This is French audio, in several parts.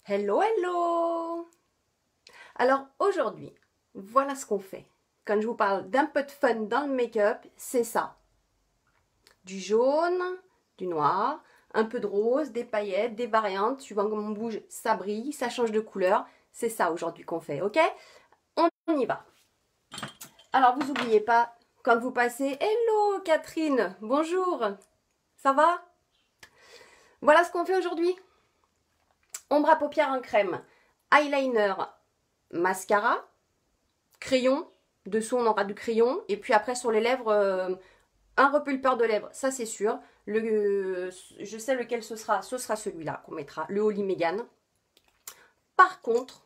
Hello, hello! Alors aujourd'hui, voilà ce qu'on fait. Quand je vous parle d'un peu de fun dans le make-up, c'est ça. Du jaune, du noir, un peu de rose, des paillettes, des variantes, suivant comment on bouge, ça brille, ça change de couleur. C'est ça aujourd'hui qu'on fait, ok? On y va. Alors vous n'oubliez pas, quand vous passez, hello Catherine, bonjour, ça va? Voilà ce qu'on fait aujourd'hui. Ombre à paupières en crème, eyeliner, mascara, crayon. Dessous, on aura du crayon. Et puis après, sur les lèvres, un repulpeur de lèvres, ça c'est sûr. Je sais lequel ce sera. Ce sera celui-là qu'on mettra, le Holly Megan. Par contre,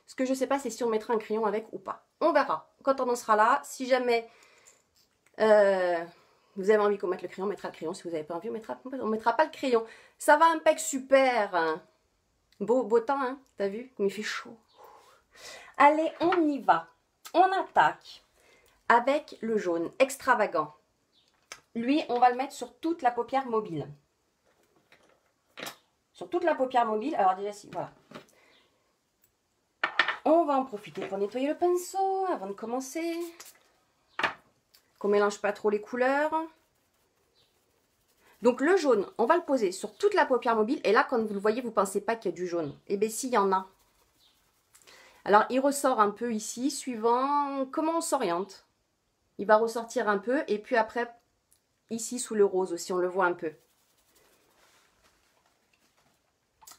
ce que je ne sais pas, c'est si on mettra un crayon avec ou pas. On verra. Quand on en sera là, si jamais vous avez envie qu'on mette le crayon, on mettra le crayon. Si vous n'avez pas envie, on mettra pas le crayon. Ça va impec super. Hein. Beau temps, hein. T'as vu? Mais il fait chaud. Allez, on y va. On attaque avec le jaune extravagant. Lui, on va le mettre sur toute la paupière mobile. Sur toute la paupière mobile. Alors déjà, voilà. On va en profiter pour nettoyer le pinceau avant de commencer. Qu'on ne mélange pas trop les couleurs. Donc le jaune, on va le poser sur toute la paupière mobile. Et là, quand vous le voyez, vous ne pensez pas qu'il y a du jaune. Eh bien, s'il y en a. Alors, il ressort un peu ici, suivant comment on s'oriente. Il va ressortir un peu. Et puis après, ici, sous le rose aussi, on le voit un peu.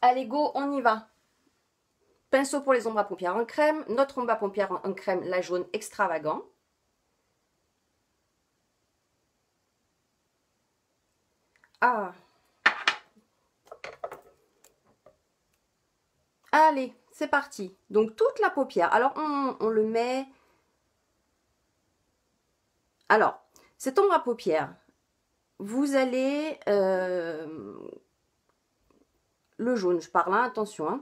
Allez, go, on y va. Pinceau pour les ombres à paupières en crème. Notre ombre à paupières en crème, la jaune extravagant. Ah. Allez, c'est parti. Donc, toute la paupière. Alors, on le met... Alors, cette ombre à paupières, vous allez... le jaune, je parle, hein, attention.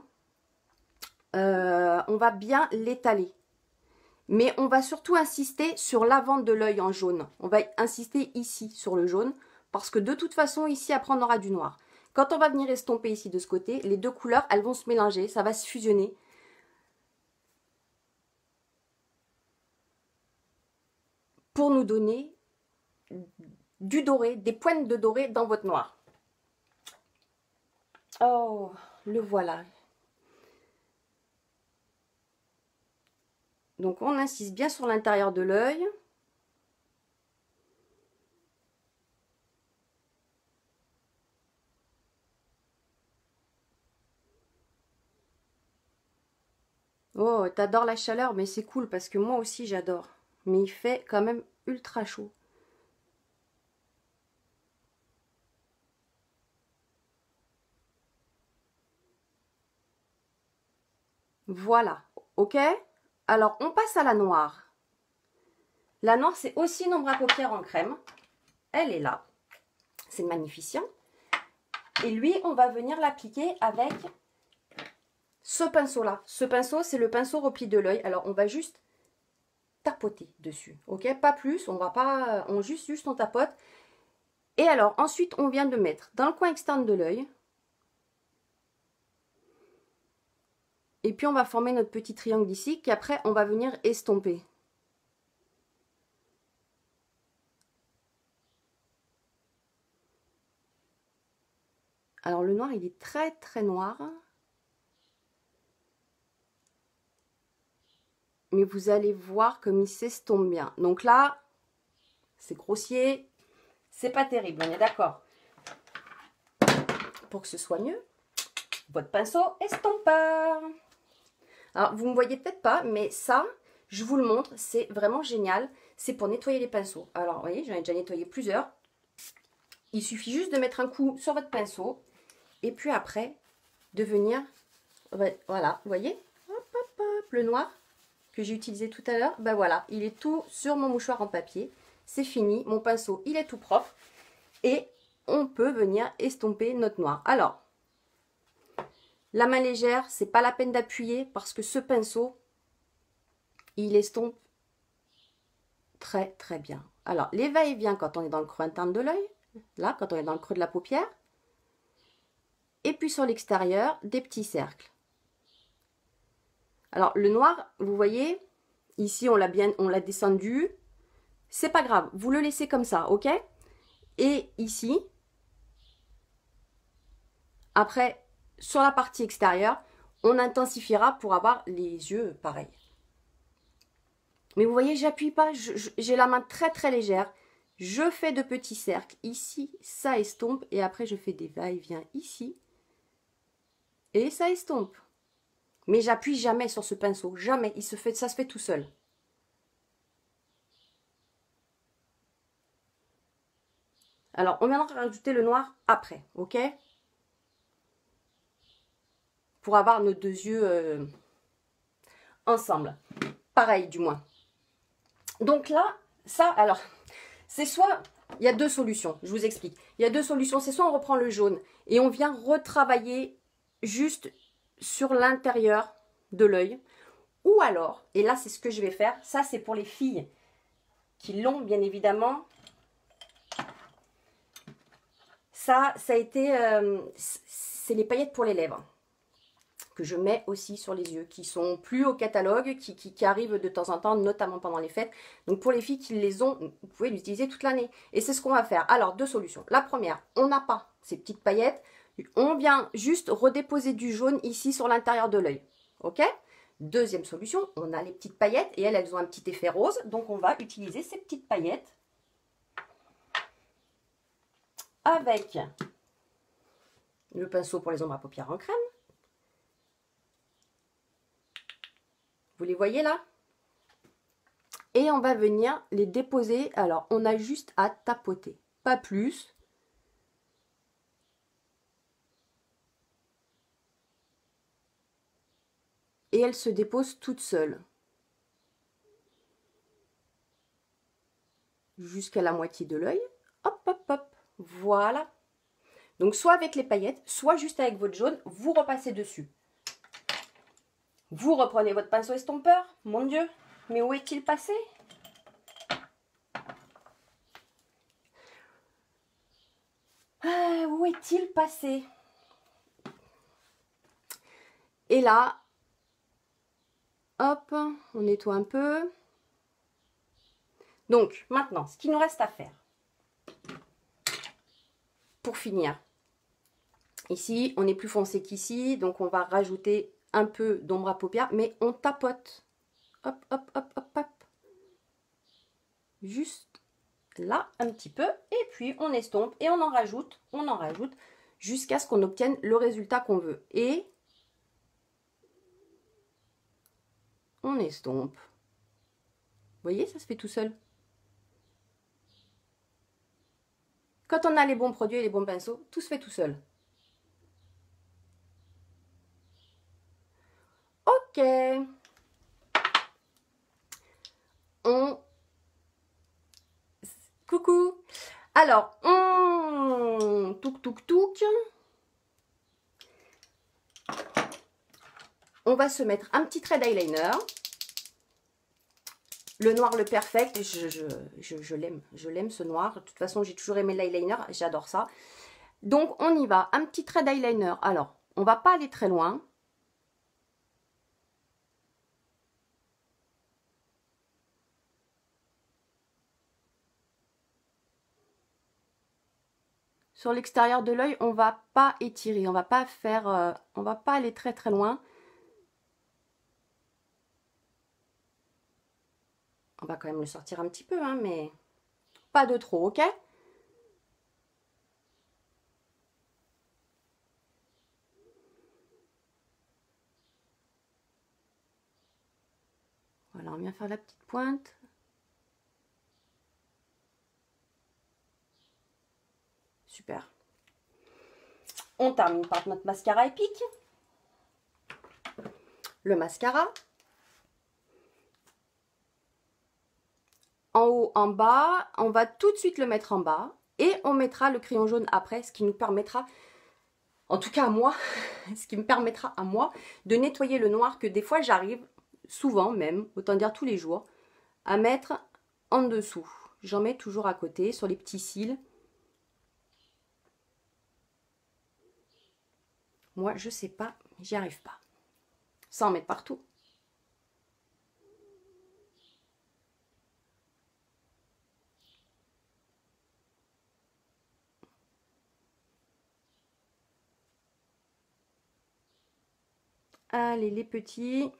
Hein. On va bien l'étaler. Mais on va surtout insister sur l'avant de l'œil en jaune. On va insister ici sur le jaune. Parce que de toute façon, ici, après, on aura du noir. Quand on va venir estomper ici de ce côté, les deux couleurs, elles vont se mélanger. Ça va se fusionner. Pour nous donner du doré, des pointes de doré dans votre noir. Oh, le voilà. Donc, on insiste bien sur l'intérieur de l'œil. Oh, t'adores la chaleur, mais c'est cool parce que moi aussi j'adore. Mais il fait quand même ultra chaud. Voilà, ok? Alors, on passe à la noire. La noire, c'est aussi une ombre à paupières en crème. Elle est là. C'est magnifique. Et lui, on va venir l'appliquer avec ce pinceau-là. Ce pinceau, c'est le pinceau repli de l'œil. Alors, on va juste tapoter dessus, ok? Pas plus, on va pas... juste on tapote. Et alors, ensuite, on vient de mettre dans le coin externe de l'œil. Et puis, on va former notre petit triangle ici, qu'après, on va venir estomper. Alors, le noir, il est très, très noir. Mais vous allez voir comme il s'estompe bien. Donc là, c'est grossier. C'est pas terrible, on est d'accord. Pour que ce soit mieux, votre pinceau estompeur. Alors, vous ne me voyez peut-être pas, mais ça, je vous le montre, c'est vraiment génial. C'est pour nettoyer les pinceaux. Alors, vous voyez, j'en ai déjà nettoyé plusieurs. Il suffit juste de mettre un coup sur votre pinceau. Et puis après, de venir, voilà, vous voyez, hop, hop, hop, le noir que j'ai utilisé tout à l'heure, ben voilà, il est tout sur mon mouchoir en papier. C'est fini, mon pinceau, il est tout propre. Et on peut venir estomper notre noir. Alors, la main légère, c'est pas la peine d'appuyer parce que ce pinceau, il estompe très très bien. Alors, les va-et-vient quand on est dans le creux interne de l'œil, là, quand on est dans le creux de la paupière. et puis sur l'extérieur, des petits cercles. Alors, le noir, vous voyez, ici, on l'a descendu. C'est pas grave, vous le laissez comme ça, ok? Et ici, après, sur la partie extérieure, on intensifiera pour avoir les yeux pareils. Mais vous voyez, j'appuie pas, j'ai la main très très légère. Je fais de petits cercles ici, ça estompe, et après je fais des va-et-vient ici, et ça estompe. Mais j'appuie jamais sur ce pinceau, jamais, ça se fait tout seul. Alors, on viendra rajouter le noir après, ok? Pour avoir nos deux yeux ensemble. Pareil, du moins. Donc là, ça, alors, c'est soit, il y a deux solutions, je vous explique. Il y a deux solutions, c'est soit on reprend le jaune et on vient retravailler juste sur l'intérieur de l'œil, ou alors, et là c'est ce que je vais faire, ça c'est pour les filles qui l'ont bien évidemment, ça a été, c'est les paillettes pour les lèvres que je mets aussi sur les yeux, qui sont plus au catalogue, qui arrivent de temps en temps, notamment pendant les fêtes. Donc pour les filles qui les ont, vous pouvez l'utiliser toute l'année. Et c'est ce qu'on va faire. Alors, deux solutions. La première, on n'a pas ces petites paillettes. On vient juste redéposer du jaune ici sur l'intérieur de l'œil. Ok? Deuxième solution, on a les petites paillettes et elles ont un petit effet rose. Donc on va utiliser ces petites paillettes avec le pinceau pour les ombres à paupières en crème. Vous les voyez là? Et on va venir les déposer. Alors, on a juste à tapoter, pas plus. Et elles se déposent toutes seules. Jusqu'à la moitié de l'œil. Hop, hop, hop. Voilà. Donc, soit avec les paillettes, soit juste avec votre jaune, vous repassez dessus. Vous reprenez votre pinceau estompeur. Mon Dieu, mais où est-il passé? Où est-il passé? Et là, hop, on nettoie un peu. Donc, maintenant, ce qu'il nous reste à faire, pour finir, ici, on est plus foncé qu'ici, donc on va rajouter un peu d'ombre à paupières, mais on tapote. Hop, hop, hop, hop, hop. Juste là, un petit peu, et puis on estompe, et on en rajoute, jusqu'à ce qu'on obtienne le résultat qu'on veut. Et on estompe. Vous voyez, ça se fait tout seul. Quand on a les bons produits et les bons pinceaux, tout se fait tout seul. Ok. Coucou. Alors, touk touk touk. On va se mettre un petit trait d'eyeliner. Le noir, le perfect, je l'aime ce noir. De toute façon, j'ai toujours aimé l'eyeliner, j'adore ça. Donc, on y va, un petit trait d'eyeliner. Alors, on va pas aller très loin. Sur l'extérieur de l'œil, on va pas étirer, on va pas faire, on va pas aller très très loin. On va quand même le sortir un petit peu, hein, mais pas de trop, ok? Voilà, on vient faire la petite pointe. Super. On termine par notre mascara épique. Le mascara. En haut, en bas. On va tout de suite le mettre en bas. Et on mettra le crayon jaune après, ce qui nous permettra, en tout cas à moi, ce qui me permettra à moi de nettoyer le noir que des fois j'arrive, souvent même, autant dire tous les jours, à mettre en dessous. J'en mets toujours à côté, sur les petits cils. Moi, je sais pas, j'y arrive pas. Sans en mettre partout. Allez, les petits.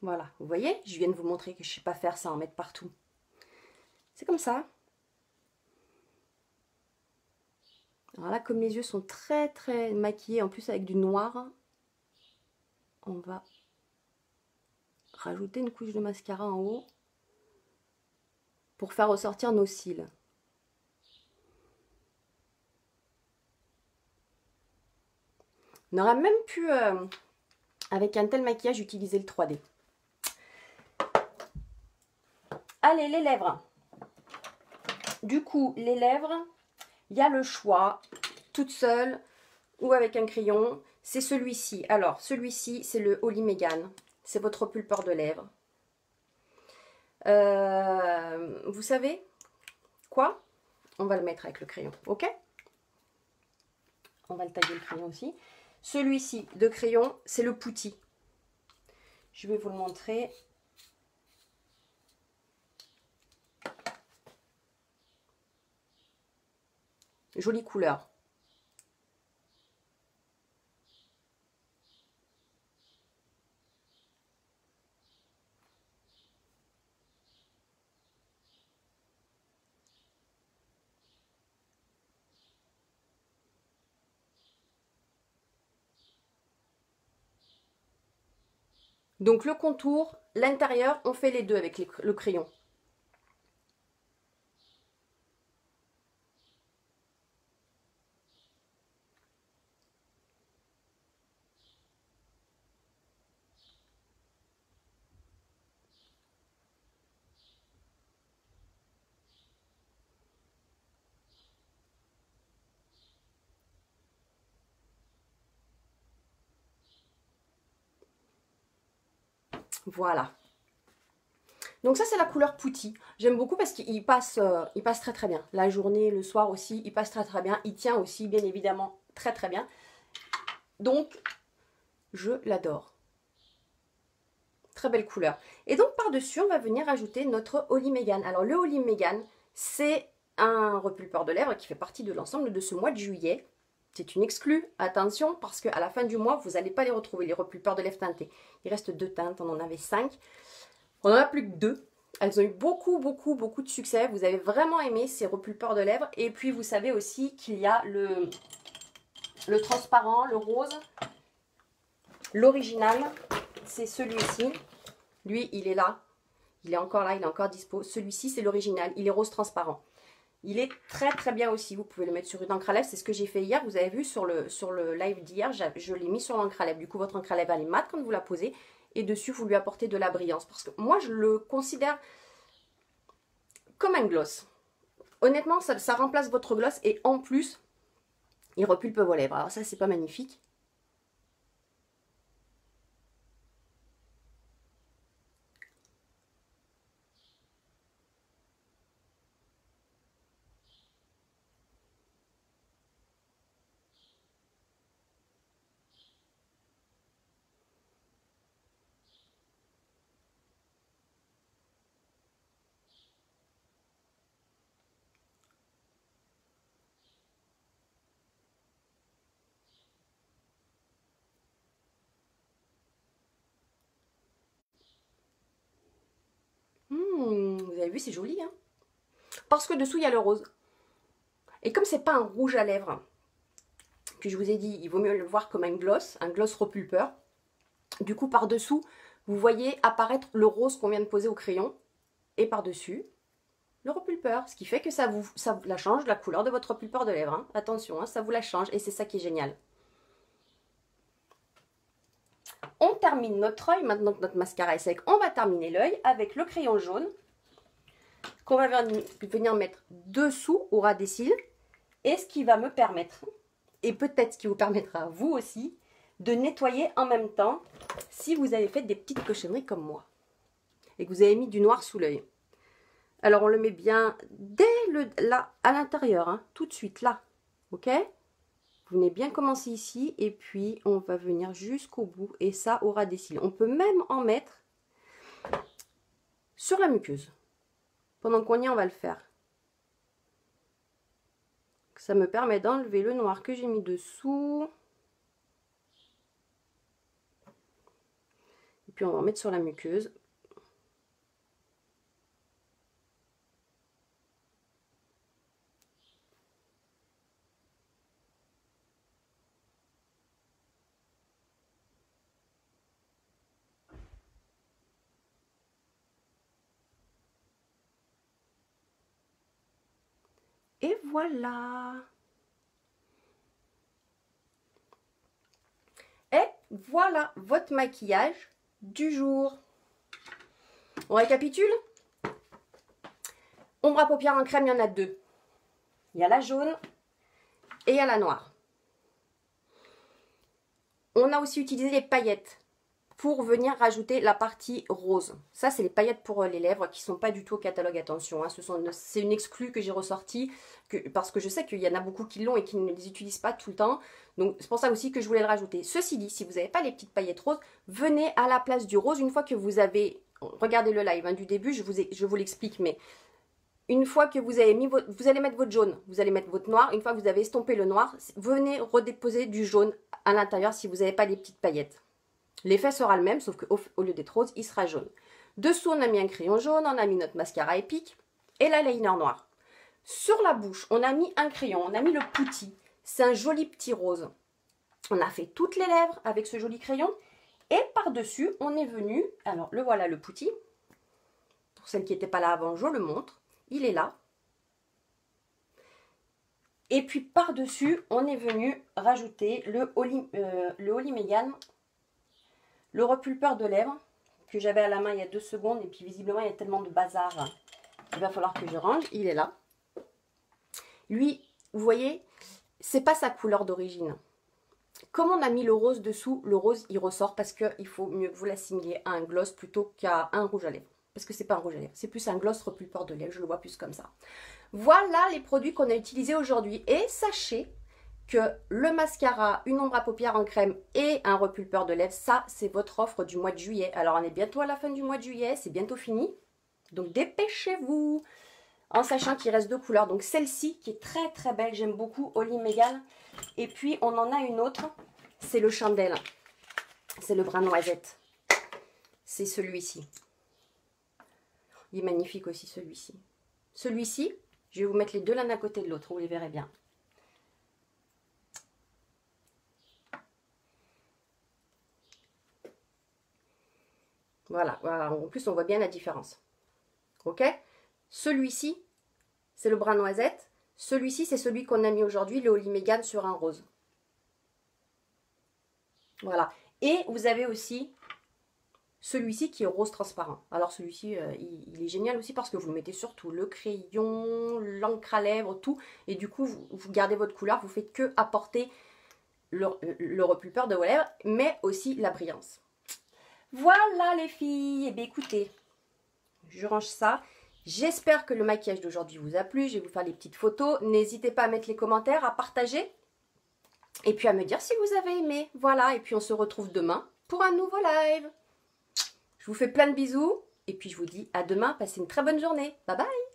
Voilà, vous voyez, je viens de vous montrer que je ne sais pas faire ça, en mettre partout. C'est comme ça. Alors là, comme les yeux sont très très maquillés, en plus avec du noir, on va rajouter une couche de mascara en haut pour faire ressortir nos cils. On aurait même pu, avec un tel maquillage, utiliser le 3D. Allez, les lèvres. Du coup, les lèvres, il y a le choix, toute seule ou avec un crayon. C'est celui-ci. Alors, celui-ci, c'est le Holly Megan. C'est votre pulpeur de lèvres. Vous savez quoi? On va le mettre avec le crayon, ok? On va le tailler le crayon aussi. Celui-ci de crayon, c'est le Putty. Je vais vous le montrer. Jolie couleur. Donc le contour, l'intérieur, on fait les deux avec le crayon. Voilà. Donc ça, c'est la couleur Putty. J'aime beaucoup parce qu'il passe, il passe très très bien. La journée, le soir aussi, il passe très très bien. Il tient aussi, bien évidemment, très très bien. Donc, je l'adore. Très belle couleur. Et donc, par-dessus, on va venir ajouter notre Holly Megan. Alors, le Holly Megan, c'est un repulpeur de lèvres qui fait partie de l'ensemble de ce mois de juillet. C'est une exclue, attention, parce qu'à la fin du mois, vous n'allez pas les retrouver, les repulpeurs de lèvres teintés. Il reste 2 teintes, on en avait 5. On n'en a plus que 2. Elles ont eu beaucoup de succès. Vous avez vraiment aimé ces repulpeurs de lèvres. Et puis, vous savez aussi qu'il y a le transparent, le rose. L'original, c'est celui-ci. Lui, il est là. Il est encore là, il est encore dispo. Celui-ci, c'est l'original. Il est rose transparent. Il est très très bien aussi. Vous pouvez le mettre sur une encre à lèvres. C'est ce que j'ai fait hier. Vous avez vu sur le live d'hier, je l'ai mis sur l'encre à lèvres. Du coup, votre encre à lèvres, elle est mate quand vous la posez. Et dessus, vous lui apportez de la brillance. Parce que moi, je le considère comme un gloss. Honnêtement, ça remplace votre gloss. Et en plus, il repulpe vos lèvres. Alors ça, c'est pas magnifique. Vous avez vu, c'est joli, hein? Parce que dessous, il y a le rose. Et comme c'est pas un rouge à lèvres, que je vous ai dit, il vaut mieux le voir comme un gloss repulpeur. Du coup, par-dessous, vous voyez apparaître le rose qu'on vient de poser au crayon. Et par-dessus, le repulpeur. Ce qui fait que ça vous la change, la couleur de votre repulpeur de lèvres. Hein. Attention, hein, ça vous la change. Et c'est ça qui est génial. On termine notre œil. Maintenant que notre mascara est sec, on va terminer l'œil avec le crayon jaune qu'on va venir mettre dessous au ras des cils. Et ce qui va me permettre, et peut-être ce qui vous permettra à vous aussi, de nettoyer en même temps si vous avez fait des petites cochonneries comme moi. Et que vous avez mis du noir sous l'œil. Alors on le met bien là, à l'intérieur, hein, tout de suite là. Ok? Vous venez bien commencer ici et puis on va venir jusqu'au bout et ça au ras des cils. On peut même en mettre sur la muqueuse. Pendant qu'on y est, on va le faire. Ça me permet d'enlever le noir que j'ai mis dessous. Et puis on va en mettre sur la muqueuse. Et voilà. Et voilà votre maquillage du jour. On récapitule. Ombre à paupières en crème, il y en a deux. Il y a la jaune et il y a la noire. On a aussi utilisé les paillettes pour venir rajouter la partie rose. Ça, c'est les paillettes pour les lèvres qui ne sont pas du tout au catalogue, attention. Hein, c'est une exclue que j'ai ressortie parce que je sais qu'il y en a beaucoup qui l'ont et qui ne les utilisent pas tout le temps. Donc, c'est pour ça aussi que je voulais le rajouter. Ceci dit, si vous n'avez pas les petites paillettes roses, venez à la place du rose une fois que vous avez... Regardez le live hein, du début, je vous l'explique, mais... Une fois que vous avez mis vous allez mettre votre jaune, vous allez mettre votre noir. Une fois que vous avez estompé le noir, venez redéposer du jaune à l'intérieur si vous n'avez pas les petites paillettes. L'effet sera le même, sauf qu'au lieu d'être rose, il sera jaune. Dessous, on a mis un crayon jaune, on a mis notre mascara épique et l'eyeliner noir. Sur la bouche, on a mis un crayon, on a mis le Pooty. C'est un joli petit rose. On a fait toutes les lèvres avec ce joli crayon. Et par-dessus, on est venu, alors le voilà le Pooty. Pour celles qui n'étaient pas là avant, je le montre. Il est là. Et puis par-dessus, on est venu rajouter le Holly Megane, le repulpeur de lèvres que j'avais à la main il y a 2 secondes. Et puis visiblement, il y a tellement de bazar qu'il va falloir que je range. Il est là. Lui, vous voyez, c'est pas sa couleur d'origine. Comme on a mis le rose dessous, le rose, il ressort parce qu'il faut mieux que vous l'assimiler à un gloss plutôt qu'à un rouge à lèvres. Parce que c'est pas un rouge à lèvres, c'est plus un gloss repulpeur de lèvres, je le vois plus comme ça. Voilà les produits qu'on a utilisés aujourd'hui. Et sachez que le mascara, une ombre à paupières en crème et un repulpeur de lèvres, ça c'est votre offre du mois de juillet. Alors on est bientôt à la fin du mois de juillet, c'est bientôt fini. Donc dépêchez-vous. En sachant qu'il reste 2 couleurs. Donc celle-ci qui est très très belle, j'aime beaucoup, Holly Megane. Et puis on en a une autre, c'est le chandelle. C'est le brun noisette. C'est celui-ci. Il est magnifique aussi celui-ci. Celui-ci, je vais vous mettre les deux l'un à côté de l'autre, vous les verrez bien. Voilà, voilà, en plus on voit bien la différence. Ok? Celui-ci, c'est le brun noisette. Celui-ci, c'est celui qu'on a mis aujourd'hui, le Holly Megane sur un rose. Voilà. Et vous avez aussi celui-ci qui est rose transparent. Alors celui-ci, il est génial aussi parce que vous le mettez sur tout. Le crayon, l'encre à lèvres, tout. Et du coup, vous gardez votre couleur. Vous faites que apporter le repulpeur de vos lèvres, mais aussi la brillance. Voilà les filles. Eh bien écoutez, je range ça. J'espère que le maquillage d'aujourd'hui vous a plu. Je vais vous faire les petites photos. N'hésitez pas à mettre les commentaires, à partager. Et puis à me dire si vous avez aimé. Voilà, et puis on se retrouve demain pour un nouveau live. Je vous fais plein de bisous. Et puis je vous dis à demain. Passez une très bonne journée. Bye bye.